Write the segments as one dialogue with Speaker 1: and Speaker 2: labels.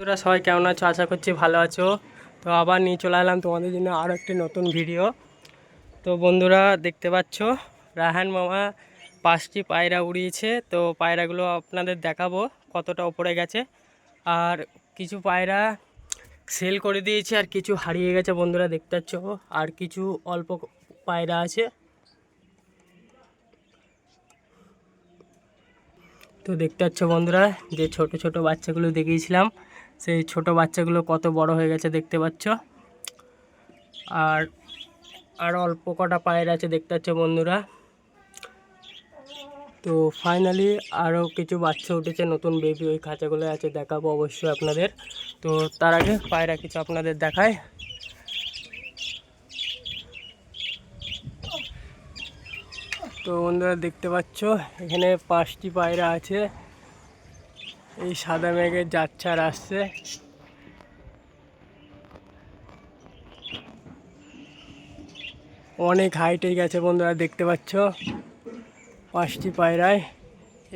Speaker 1: তোরা সবাই কেমন আছো? আশা করছি ভালো আছো। তো আবার নিয়ে চলে এলাম তোমাদের জন্য আরও একটি নতুন ভিডিও। তো বন্ধুরা দেখতে পাচ্ছ রায়হান মামা 5টি পায়রা উড়িয়েছে। তো পায়রাগুলো আপনাদের দেখাবো কতটা উপরে গেছে। আর কিছু পায়রা সেল করে দিয়েছে আর কিছু হারিয়ে গেছে বন্ধুরা দেখতে পাচ্ছ। আর কিছু অল্প পায়রা আছে। তো দেখতে পাচ্ছ বন্ধুরা যে ছোট ছোট বাচ্চাগুলো দেখিয়েছিলাম, সেই ছোট বাচ্চাগুলো কত বড় হয়ে গেছে দেখতে পাচ্ছ। আর আর অল্প কটা পায়রা আছে দেখতে পাচ্ছ বন্ধুরা। তো ফাইনালি আরও কিছু বাচ্চা উঠেছে, নতুন বেবি ওই খাঁচাগুলো আছে, দেখাবো অবশ্যই আপনাদের। তো তার আগে পায়রা কিছু আপনাদের দেখায়। তো বন্ধুরা দেখতে পাচ্ছ এখানে 5টি পায়রা আছে। এই সাদা মেঘের যাচ্ছে আর আসছে। অনেক হাইটে গেছে বন্ধুরা দেখতে পাচ্ছ 5টি পায়রায়।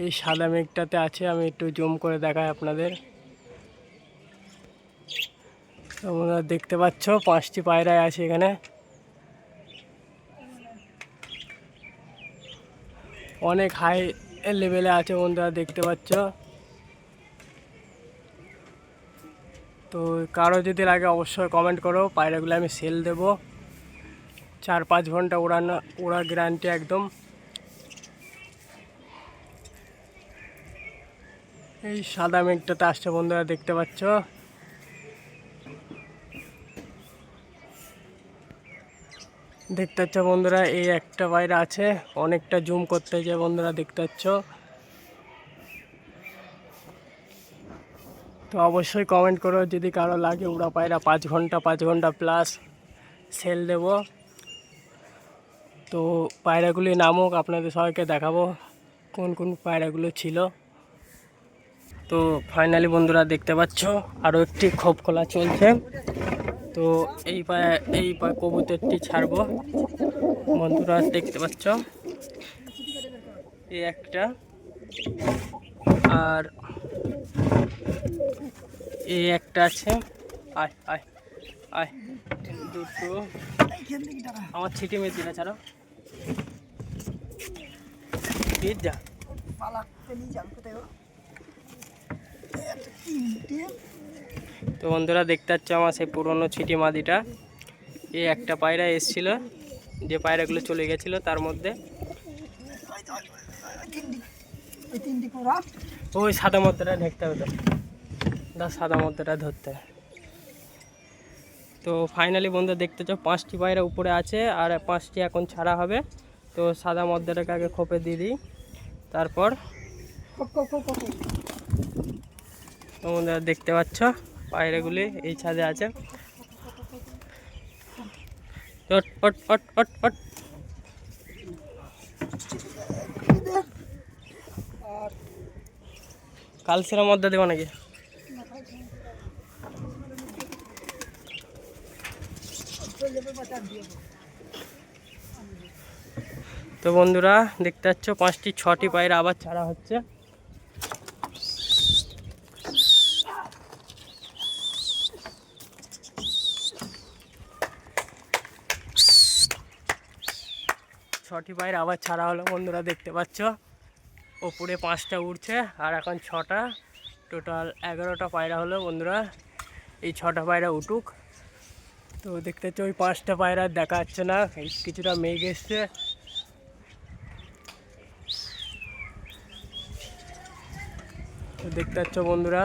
Speaker 1: এই সাদা মেঘটাতে আছে, আমি একটু জুম করে দেখাই আপনাদের। তো বন্ধুরা দেখতে পাচ্ছ 5টি পায়রায় আছে এখানে। অনেক হাই লেভেলে আছে বন্ধুরা দেখতে পাচ্ছ। তো কারো যদি লাগে অবশ্যই কমেন্ট করো, পায়রাগুলো আমি সেল দেবো। 4-5 ঘন্টা ওড়া গ্যারান্টি একদম। এই সাদা মেঘটাতে আসছে বন্ধুরা দেখতে পাচ্ছ। দেখতে পাচ্ছ বন্ধুরা এই একটা পায়রা আছে, অনেকটা জুম করতে যায় বন্ধুরা দেখতে পাচ্ছ। তো অবশ্যই কমেন্ট করো যদি কারো লাগে উড়া পায়রা 5 ঘন্টা প্লাস সেল দেব। তো পায়রাগুলি নামুক, আপনাদের সবাইকে দেখাবো কোন কোন পায়রাগুলো ছিল। তো ফাইনালি বন্ধুরা দেখতে পাচ্ছ আরও একটি খোপ খোলা চলছে। তো এই কবুতরটি ছাড়বো বন্ধুরা দেখতে পাচ্ছ। এই একটা, আর এই একটা আছে। আয় আয় আয়, দুটো। আমার ছিটি মেয়েছিলা ছাড়ো যা। তো বন্ধুরা দেখতে পাচ্ছ আমার সেই পুরনো ছিটি মাদিটা। এই একটা পায়রা এসছিল, যে পায়রাগুলো চলে গেছিলো তার মধ্যে। ওই সাদা মধ্যটা ঢেকতে হবে, তো সাদা মধ্যটা ধরতে। তো ফাইনালি বন্ধু দেখতে চাও 5টি পায়রা উপরে আছে আর 5টি এখন ছাড়া হবে। তো সাদা মধ্যটাকে আগে খোপে দিয়ে দিই, তারপর তোমরা দেখতে পাচ্ছ পায়রাগুলি এই ছাদে আছে। কালসিরার মধ্যে দেবো নাকি? তো বন্ধুরা দেখতে পাচ্ছ 6টি পায়রা আবার ছাড়া হচ্ছে। ছটি পায়রা আবার ছাড়া হলো বন্ধুরা দেখতে পাচ্ছ। ওপরে 5টা উড়ছে আর এখন 6টা, টোটাল 11টা পায়রা হলো বন্ধুরা। এই 6টা পায়রা উঠুক। তো দেখতে পাচ্ছ ওই 5টা পায়রা দেখা যাচ্ছে না, কিছুটা মেঘ এসছে। তো দেখতে পাচ্ছ বন্ধুরা।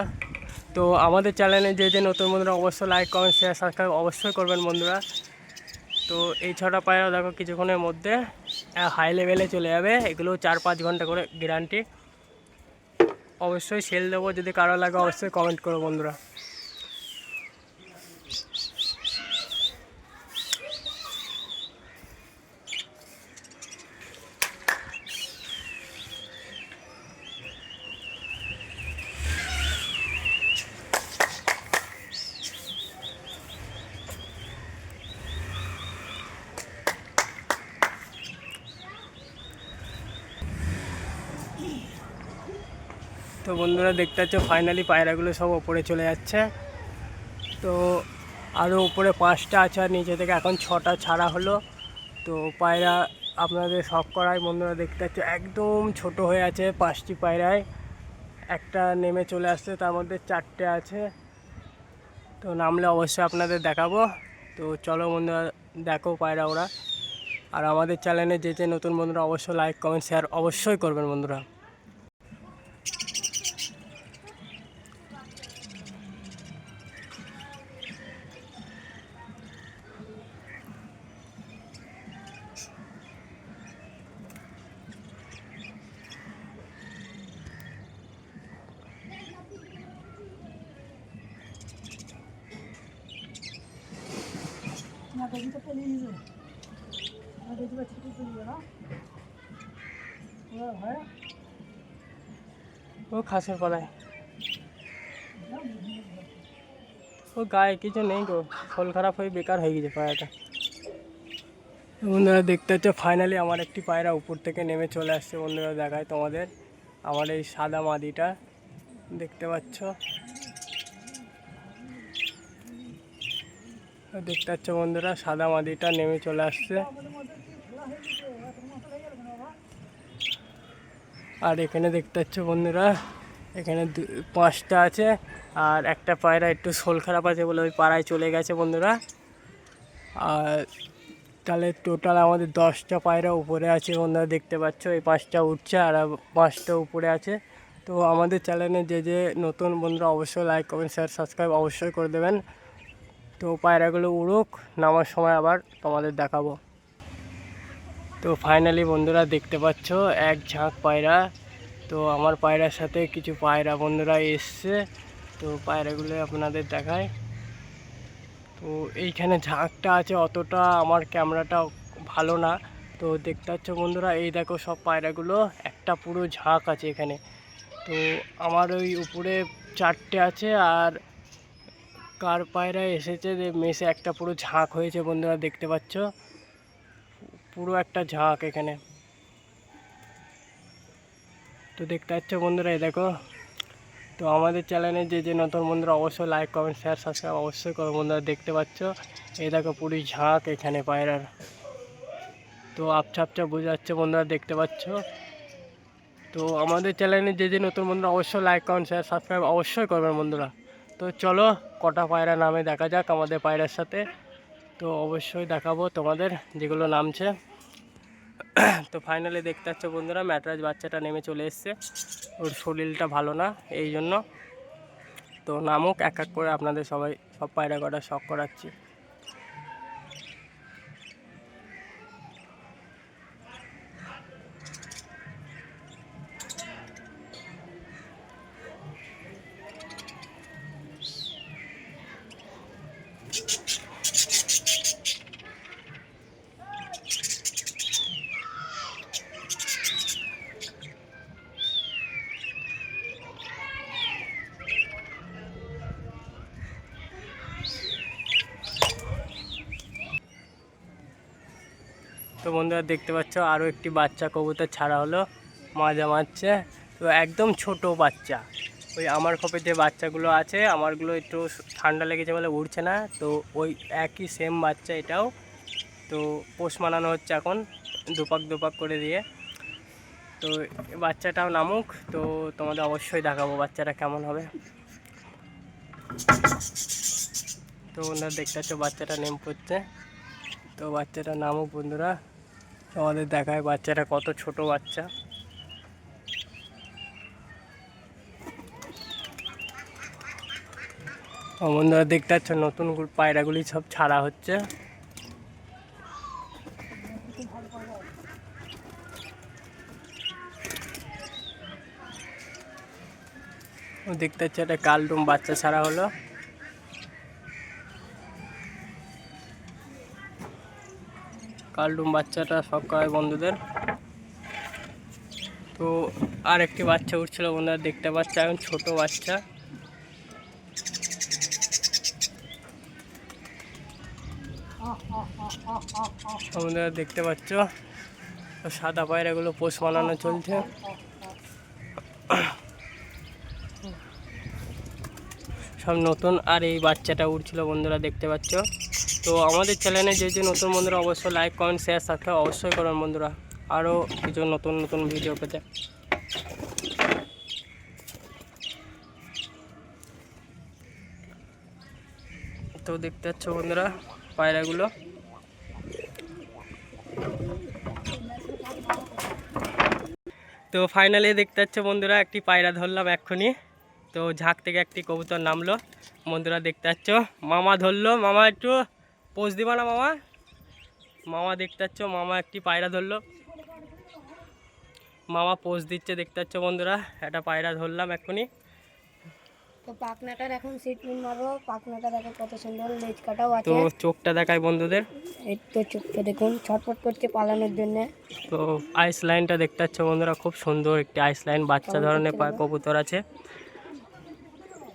Speaker 1: তো আমাদের চ্যানেলে যে নতুন বন্ধুরা অবশ্যই লাইক কমেন্ট শেয়ার সাবস্ক্রাইব অবশ্যই করবেন বন্ধুরা। তো এই 6টা পায়রা দেখো কিছুক্ষণের মধ্যে হাই লেভেলে চলে যাবে। এগুলো 4-5 ঘন্টা করে গ্যারান্টি। অবশ্যই সেল দেবো, যদি কারো লাগে অবশ্যই কমেন্ট করো বন্ধুরা। তো বন্ধুরা দেখতে পাচ্ছ ফাইনালি পায়রাগুলো সব ওপরে চলে যাচ্ছে। তো আরও উপরে 5টা আছে আর নিচে থেকে এখন 6টা ছাড়া হলো। তো পায়রা আপনাদের শখ করায় বন্ধুরা দেখতে পাচ্ছ একদম ছোট হয়ে আছে 5টি পায়রায়। একটা নেমে চলে আসছে, তার মধ্যে 4টে আছে। তো নামলে অবশ্যই আপনাদের দেখাবো। তো চলো বন্ধুরা দেখো পায়রা ওরা। আর আমাদের চ্যানেলে যে নতুন বন্ধুরা অবশ্যই লাইক কমেন্ট শেয়ার অবশ্যই করবেন বন্ধুরা। ও খাসের পালায় ও গায়ে কিছু নেই গো, শোল খারাপ হয়ে বেকার হয়ে গেছে পায়রাটা। বন্ধুরা দেখতে হচ্ছে ফাইনালি আমার একটি পায়রা উপর থেকে নেমে চলে আসছে। বন্ধুরা দেখায় তোমাদের আমার এই সাদা মাদিটা দেখতে পাচ্ছ। দেখতে পাচ্ছ বন্ধুরা সাদা মাদিটা নেমে চলে আসছে। আর এখানে দেখতে পাচ্ছ বন্ধুরা এখানে 5টা আছে আর একটা পায়রা একটু শোল খারাপ আছে বলে ওই পাড়ায় চলে গেছে বন্ধুরা। আর তাহলে টোটাল আমাদের 10টা পায়রা উপরে আছে বন্ধুরা দেখতে পাচ্ছ। এই 5টা উঠছে আর 5টা উপরে আছে। তো আমাদের চ্যানেলে যে নতুন বন্ধুরা অবশ্যই লাইক কমেন্ট শেয়ার সাবস্ক্রাইব অবশ্যই করে দেবেন। তো পায়রাগুলো উড়ুক, নামার সময় আবার তোমাদের দেখাবো। তো ফাইনালি বন্ধুরা দেখতে পাচ্ছ এক ঝাঁক পায়রা। তো আমার পায়রার সাথে কিছু পায়রা বন্ধুরা এসছে। তো পায়রাগুলো আপনাদের দেখায়। তো এইখানে ঝাঁকটা আছে, অতটা আমার ক্যামেরাটা ভালো না। তো দেখতে পাচ্ছ বন্ধুরা এই দেখো সব পায়রাগুলো একটা পুরো ঝাঁক আছে এখানে। তো আমার ওই উপরে 4টে আছে আর কার পায়রা এসেছে যে মেসে একটা পুরো ঝাঁক হয়েছে বন্ধুরা দেখতে পাচ্ছ, পুরো একটা ঝাঁক এখানে। তো দেখতে পাচ্ছ বন্ধুরা এই দেখো। তো আমাদের চ্যানেলে যে নতুন বন্ধুরা অবশ্যই লাইক কমেন্ট শেয়ার সাবস্ক্রাইব অবশ্যই করো বন্ধুরা দেখতে পাচ্ছ। এই দেখো পুরো ঝাঁক এখানে পায়রার। তো আবছা আবছা বোঝা যাচ্ছে বন্ধুরা দেখতে পাচ্ছ। তো আমাদের চ্যানেলে যে নতুন বন্ধুরা অবশ্যই লাইক কমেন্ট শেয়ার সাবস্ক্রাইব অবশ্যই করবেন বন্ধুরা। তো চলো কটা পায়রা নামে দেখা যাক আমাদের পায়রার সাথে। তো অবশ্যই দেখাবো তোমাদের যেগুলো নামছে। তো ফাইনালি দেখতে পাচ্ছ বন্ধুরা ম্যাটরাজ বাচ্চাটা নেমে চলে এসছে, ওর শরীরটা ভালো না এই জন্য। তো নামুক এক এক করে আপনাদের সব পায়রা কটা শখ করাচ্ছি। তো বন্ধুরা দেখতে পাচ্ছ আরও একটি বাচ্চা কবুতর ছাড়া হলো, মাজা মারছে। তো একদম ছোট বাচ্চা, ওই আমার খোপে যে বাচ্চাগুলো আছে আমারগুলো একটু ঠান্ডা লেগেছে বলে উড়ছে না। তো ওই একই সেম বাচ্চা এটাও। তো পোষ মানানো হচ্ছে এখন দুপাক করে দিয়ে। তো বাচ্চাটাও নামুক, তো তোমাদের অবশ্যই দেখাবো বাচ্চাটা কেমন হবে। তো বন্ধুরা দেখতে পাচ্ছ বাচ্চাটা নেম পড়ছে। তো বাচ্চাটা নামুক বন্ধুরা, আমাদের দেখায় বাচ্চাটা কত ছোট বাচ্চা। বন্ধুরা দেখতে পাচ্ছ নতুন পায়রাগুলি সব ছাড়া হচ্ছে। দেখতে পাচ্ছ একটা কালডুম বাচ্চা ছাড়া হলো। কালডুম বাচ্চাটা সব কয় বন্ধুদের। তো আর একটি বাচ্চা উঠছিল বন্ধুরা দেখতে পাচ্ছ, এখন ছোট বাচ্চা। বন্ধুরা দেখতে পাচ্ছ সাদা পায়রাগুলো পোষ মানানো চলছে। সব নতুন, আর এই বাচ্চাটা উড়ছিল বন্ধুরা দেখতে পাচ্ছ। তো আমাদের চ্যানেলে যে নতুন বন্ধুরা অবশ্যই লাইক কমেন্ট শেয়ার সাবস্ক্রাইব অবশ্যই করবেন বন্ধুরা, আরও কিছু নতুন নতুন ভিডিও পেতে। তো দেখতে পাচ্ছ বন্ধুরা পায়রাগুলো। তো ফাইনালি দেখতে পাচ্ছ বন্ধুরা একটি পায়রা ধরলাম এক্ষুনি। তো ঝাঁক থেকে একটি কবুতর নামলো বন্ধুরা দেখতে পাচ্ছ। মামা ধরলো, মামা একটু পোজ দিবা না মামা? মামা দেখতে পাচ্ছ মামা একটি পায়রা ধরলো, মামা পোজ দিচ্ছে দেখতে পাচ্ছ বন্ধুরা। একটা পায়রা ধরলাম এক্ষুনি।
Speaker 2: তো পাখনাটার এখন সিটমেন্ট মারবো। পাখনাটা দেখো কত সুন্দর, লেজ কাটাও আছে।
Speaker 1: তো চোখটা দেখায় বন্ধুদের,
Speaker 2: এই তো চোখটা দেখুন ছটফট করছে পালানোর জন্য।
Speaker 1: তো আইস লাইনটা দেখতে পাচ্ছ বন্ধুরা, খুব সুন্দর একটি আইস লাইন, বাচ্চা ধরনের কবুতর আছে।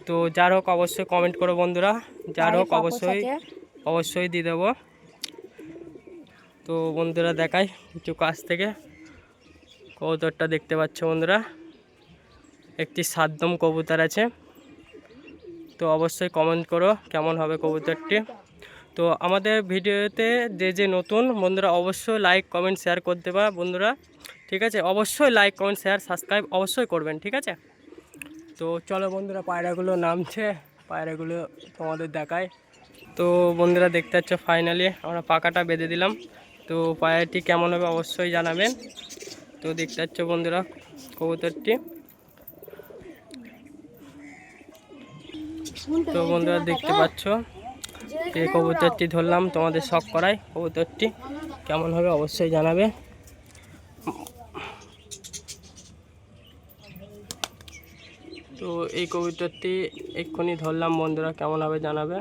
Speaker 1: তো যার হোক অবশ্যই কমেন্ট করো বন্ধুরা, যার হোক অবশ্যই দিয়ে দেবো। তো বন্ধুরা দেখাই একটু কাছ থেকে কবুতরটা দেখতে পাচ্ছ বন্ধুরা, একটি সাদ্দম কবুতর আছে। তো অবশ্যই কমেন্ট করো কেমন হবে কবুতরটি। তো আমাদের ভিডিওতে যে নতুন বন্ধুরা অবশ্যই লাইক কমেন্ট শেয়ার করতে পারে বন্ধুরা, ঠিক আছে? অবশ্যই লাইক কমেন্ট শেয়ার সাবস্ক্রাইব অবশ্যই করবেন, ঠিক আছে? তো চলো বন্ধুরা পায়রাগুলো নামছে, পায়রাগুলো তোমাদের দেখায়। তো বন্ধুরা দেখতে পাচ্ছ ফাইনালি আমরা পাকাটা বেঁধে দিলাম। তো পায়রাটি কেমন হবে অবশ্যই জানাবেন। তো দেখতে পাচ্ছ বন্ধুরা কবুতরটি। তো বন্ধুরা দেখতে পাচ্ছ এই কবুতরটি ধরলাম তোমাদের শখ করাই। কবুতরটি কেমন হবে অবশ্যই জানাবে। তো এই কবুতরটি এক্ষুনি ধরলাম বন্ধুরা, কেমন হবে জানাবে।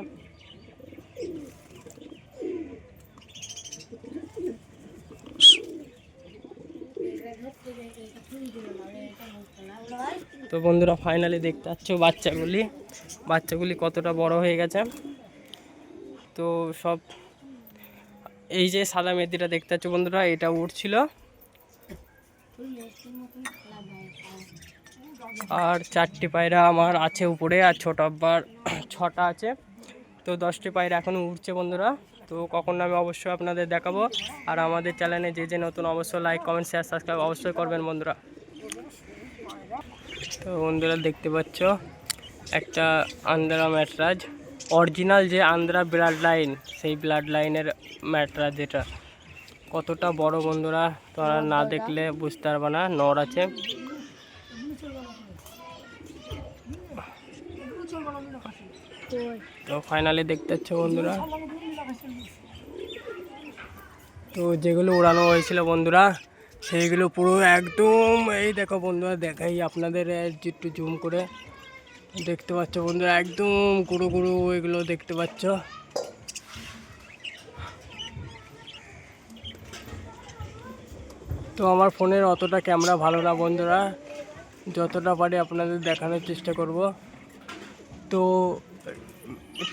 Speaker 1: তো বন্ধুরা ফাইনালি দেখতে পাচ্ছ বাচ্চাগুলি কতটা বড় হয়ে গেছে। তো সব এই যে সাদা মেথিটা দেখতে পাচ্ছ বন্ধুরা, এটা উঠছিল। আর 4টি পায়রা আমার আছে উপরে, আর ছোট আব্বার 6টা আছে। তো 10টি পায়রা এখনও উঠছে বন্ধুরা। তো কখন আমি অবশ্যই আপনাদের দেখাবো। আর আমাদের চ্যানেলে যে নতুন অবশ্যই লাইক কমেন্ট শেয়ার সাবস্ক্রাইব অবশ্যই করবেন বন্ধুরা। তো বন্ধুরা দেখতে পাচ্ছ একটা আন্দ্রা ম্যাটরাজ, অরিজিনাল যে আন্দ্রা ব্লাড লাইন, সেই ব্লাড লাইনের ম্যাটরাজ। যেটা কতটা বড় বন্ধুরা তোমরা না দেখলে বুঝতে পারবে না। নর আছে। তো ফাইনালি দেখতে পাচ্ছ বন্ধুরা, তো যেগুলো উড়ানো হয়েছিল বন্ধুরা সেইগুলো পুরো একদম এই দেখো বন্ধুরা, দেখাই আপনাদের একটু জুম করে দেখতে পাচ্ছ বন্ধুরা, একদম গুঁড়ো গুঁড়ো এগুলো দেখতে পাচ্ছ। তো আমার ফোনের অতটা ক্যামেরা ভালো না বন্ধুরা, যতটা পারি আপনাদের দেখানোর চেষ্টা করব। তো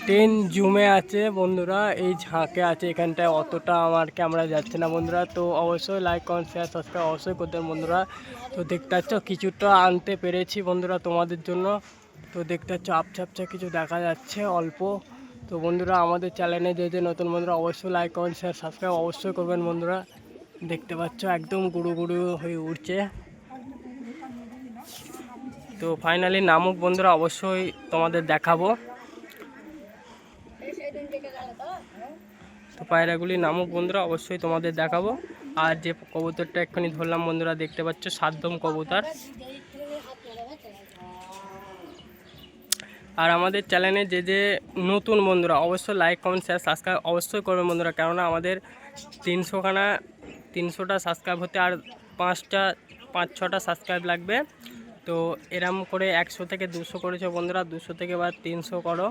Speaker 1: 10 জুমে আছে বন্ধুরা, এই ঝাঁকে আছে, এখানটায় অতটা আমার ক্যামেরা যাচ্ছে না বন্ধুরা। তো অবশ্যই লাইক কমেন্ট শেয়ার সাবস্ক্রাইব অবশ্যই করতেন বন্ধুরা। তো দেখতে পাচ্ছ কিছুটা আনতে পেরেছি বন্ধুরা তোমাদের জন্য। তো দেখতে পাচ্ছ আপছা কিছু দেখা যাচ্ছে অল্প। তো বন্ধুরা আমাদের চ্যানেলে যে নতুন বন্ধুরা অবশ্যই লাইক কমেন্ট শেয়ার সাবস্ক্রাইব অবশ্যই করবেন বন্ধুরা। দেখতে পাচ্ছ একদম গুঁড়ো গুঁড়ো হয়ে উঠছে। তো ফাইনালি নামুক বন্ধুরা, অবশ্যই তোমাদের দেখাবো। তো পায়রাগুলি নামুক বন্ধুরা, অবশ্যই তোমাদের দেখাবো। আর যে কবুতরটা এক্ষুনি ধরলাম বন্ধুরা দেখতে পাচ্ছ সাদ্দম কবুতর। আর আমাদের চ্যানেলে যে নতুন বন্ধুরা অবশ্যই লাইক কমেন্ট শেয়ার সাবস্ক্রাইব অবশ্যই করবেন বন্ধুরা, কেননা আমাদের 300টা সাবস্ক্রাইব হতে আর 5-6টা সাবস্ক্রাইব লাগবে। তো এরম করে 100 থেকে 200 করেছো বন্ধুরা, 200 থেকে বা 300 করো,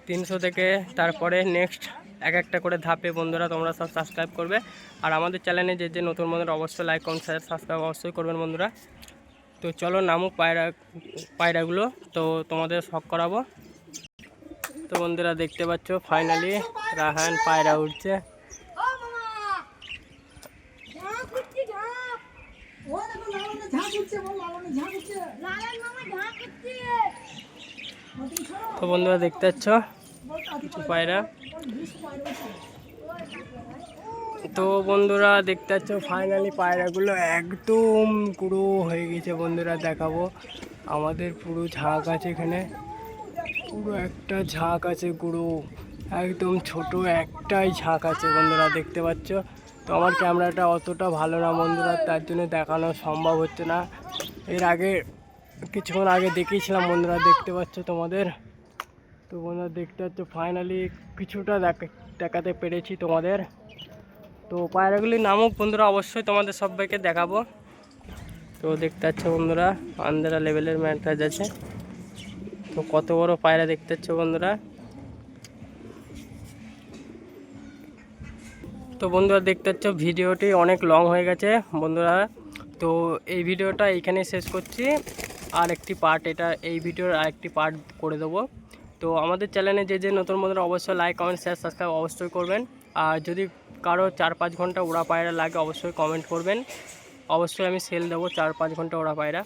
Speaker 1: 300 থেকে তারপরে নেক্সট একটা করে ধাপে বন্ধুরা তোমরা সব সাবস্ক্রাইব করবে। আর আমাদের চ্যানেলে যে নতুন বন্ধুরা অবশ্যই লাইক কমেন্ট শেয়ার সাবস্ক্রাইব অবশ্যই করবেন বন্ধুরা। তো চলো নামুক পায়রাগুলো, তো তোমাদের শখ করাবো। তো বন্ধুরা দেখতে পাচ্ছ ফাইনালি রাহান পায়রা উঠছে। তো বন্ধুরা দেখতে পাচ্ছ কিছু পায়রা। তো বন্ধুরা দেখতে পাচ্ছ ফাইনালি পায়রাগুলো একদম পুরো হয়ে গেছে বন্ধুরা, দেখাবো। আমাদের পুরো ঝাঁক আছে এখানে, পুরো একটা ঝাঁক আছে, পুরো একদম ছোট একটাই ঝাঁক আছে বন্ধুরা, দেখতে পাচ্ছ। তো আমার ক্যামেরাটা অতটা ভালো না বন্ধুরা, তার জন্য দেখানো সম্ভব হচ্ছে না। এর আগে কিছুক্ষণ আগে দেখিয়েছিলাম বন্ধুরা, দেখতে পাচ্ছ তোমাদের। তো বন্ধুরা দেখতে পাচ্ছ ফাইনালি কিছুটা দেখাতে পেরেছি তোমাদের। তো পায়রাগুলির নামও বন্ধুরা অবশ্যই তোমাদের সবাইকে দেখাবো। তো দেখতে পাচ্ছ বন্ধুরা আন্দ্রা লেভেলের ম্যান্টাস আছে। তো কত বড় পায়রা দেখতে পাচ্ছ বন্ধুরা। তো বন্ধুরা দেখতে পাচ্ছ ভিডিওটি অনেক লং হয়ে গেছে বন্ধুরা। তো এই ভিডিওটা এইখানে শেষ করছি। আর একটি পার্ট, এটা এই ভিডিওর আরেকটি পার্ট করে দেবো। তো আমাদের চ্যানেলে যে নতুন বন্ধুরা অবশ্যই লাইক কমেন্ট শেয়ার সাবস্ক্রাইব অবশ্যই করবেন। আর যদি কারো 4-5 ঘন্টা উড়া পায়রা লাগে অবশ্যই কমেন্ট করবেন, অবশ্যই আমি সেল দেবো 4-5 ঘন্টা উড়া পায়রা।